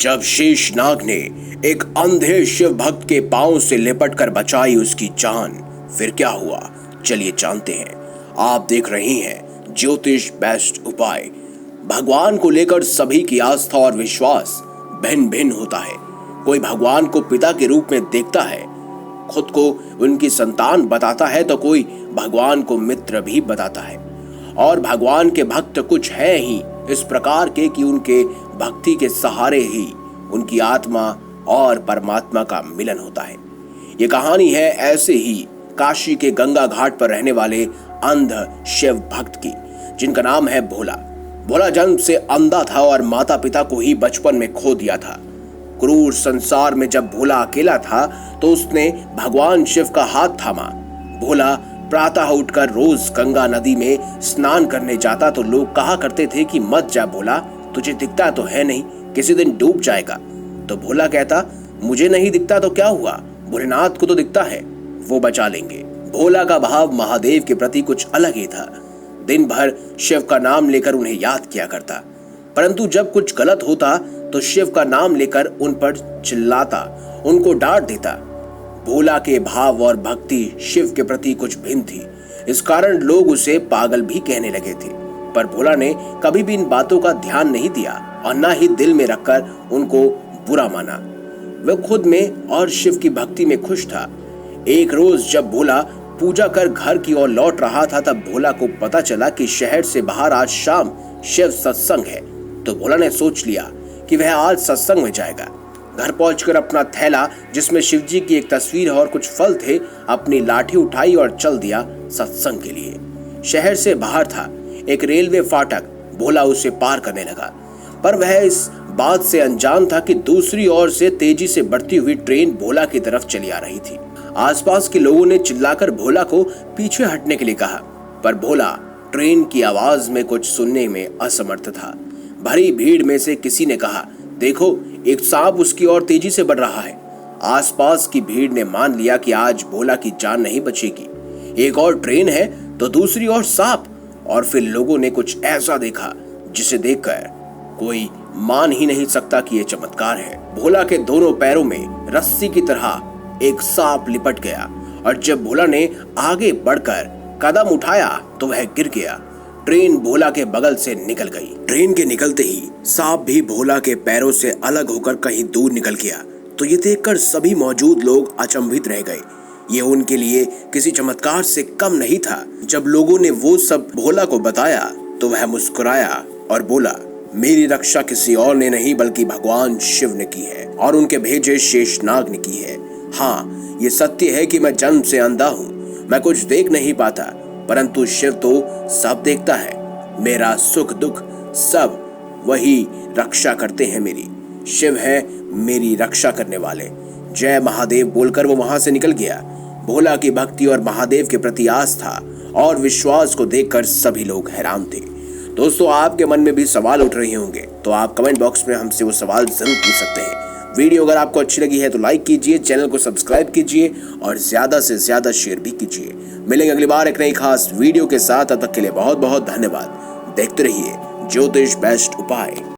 जब शेषनाग ने एक अंधे शिव भक्त के पांव से लिपट कर बचाई उसकी जान, फिर क्या हुआ चलिए जानते हैं। आप देख रहे हैं ज्योतिष बेस्ट उपाय। भगवान को लेकर सभी की आस्था और विश्वास भिन्न भिन्न होता है। कोई भगवान को पिता के रूप में देखता है, खुद को उनकी संतान बताता है, तो कोई भगवान को मित्र भी बताता है। और भगवान के भक्त कुछ है ही इस प्रकार के कि उनके भक्ति के सहारे ही उनकी आत्मा और परमात्मा का मिलन होता है। ये कहानी है ऐसे ही काशी के गंगा घाट पर रहने वाले अंध शिव भक्त की, जिनका नाम है भोला। भोला जन्म से अंधा था और माता पिता को ही बचपन में खो दिया था। क्रूर संसार में जब भोला अकेला था तो उसने भगवान शिव का हाथ थामा। भोला प्रातः उठकर रोज गंगा नदी में स्नान करने जाता तो लोग कहा करते थे कि मत जा भोला, तुझे दिखता तो है नहीं, किसी दिन डूब जाएगा। तो भोला कहता, मुझे नहीं दिखता तो क्या हुआ, भोलेनाथ को तो दिखता है, वो बचा लेंगे। भोला का भाव महादेव के प्रति कुछ अलग ही था। दिन भर शिव का नाम लेकर उन्हें याद किया करता, परंतु जब कुछ गलत होता तो शिव का नाम लेकर उन पर चिल्लाता, उनको डांट देता। भोला के भाव और भक्ति शिव के प्रति कुछ भिन्न थी, इस कारण लोग उसे पागल भी कहने लगे थे। पर भोला ने कभी भी इन बातों का ध्यान नहीं दिया और न ही दिल में रखकर उनको बुरा माना। वह खुद में और शिव की भक्ति में खुश था। एक रोज जब भोला पूजा कर घर की ओर लौट रहा था, तब भोला को पता चला कि शहर से बाहर आज शाम शिव सत्संग है। तो भोला ने सोच लिया कि वह आज सत्संग में जाएगा। घर पहुंचकर अपना थैला, जिसमें शिवजी की एक तस्वीर और कुछ फल थे, अपनी लाठी उठाई और चल दिया सत्संग के लिए। शहर से बाहर था एक रेलवे फाटक। भोला उसे पार करने लगा, पर वह इस बात से अनजान था कि दूसरी ओर से तेजी से बढ़ती हुई ट्रेन भोला की तरफ चली आ रही थी। आसपास के लोगों ने चिल्लाकर भोला को पीछे हटने के लिए कहा, पर भोला ट्रेन की आवाज में कुछ सुनने में असमर्थ था। भरी भीड़ में से किसी ने कहा, देखो एक सांप उसकी ओर तेजी से बढ़ रहा है। आसपास की भीड़ ने मान लिया कि आज भोला की जान नहीं बचेगी। एक और ट्रेन है तो दूसरी ओर सांप। और फिर लोगों ने कुछ ऐसा देखा जिसे देखकर कोई मान ही नहीं सकता कि यह चमत्कार है। भोला के दोनों पैरों में रस्सी की तरह एक सांप लिपट गया और जब भोला ने आगे बढ़कर कदम उठाया तो वह गिर गया। ट्रेन भोला के बगल से निकल गई। ट्रेन के निकलते ही सांप भी भोला के पैरों से अलग होकर कहीं दूर निकल गया। तो ये देखकर सभी मौजूद लोग अचंभित रह गए। ये उनके लिए किसी चमत्कार से कम नहीं था। जब लोगों ने वो सब भोला को बताया तो वह मुस्कुराया और बोला, मेरी रक्षा किसी और ने नहीं बल्कि भगवान शिव ने की है और उनके भेजे शेषनाग ने की है। हाँ, ये सत्य है कि मैं जन्म से अंधा हूँ, मैं कुछ देख नहीं पाता, परंतु शिव तो सब देखता है। मेरा सुख दुख सब वही रक्षा करते हैं मेरी। शिव है मेरी रक्षा करने वाले। जय महादेव बोलकर वो वहां से निकल गया। भोला की भक्ति और महादेव के प्रति आस्था और विश्वास को देखकर सभी लोग हैरान थे। दोस्तों, आपके मन में भी सवाल उठ रहे होंगे तो आप कमेंट बॉक्स में हमसे वो सवाल जरूर पूछ सकते हैं। वीडियो अगर आपको अच्छी लगी है तो लाइक कीजिए, चैनल को सब्सक्राइब कीजिए और ज्यादा से ज्यादा शेयर भी कीजिए। मिलेंगे अगली बार एक नई खास वीडियो के साथ। तब तक के लिए बहुत बहुत धन्यवाद। देखते रहिए ज्योतिष बेस्ट उपाय।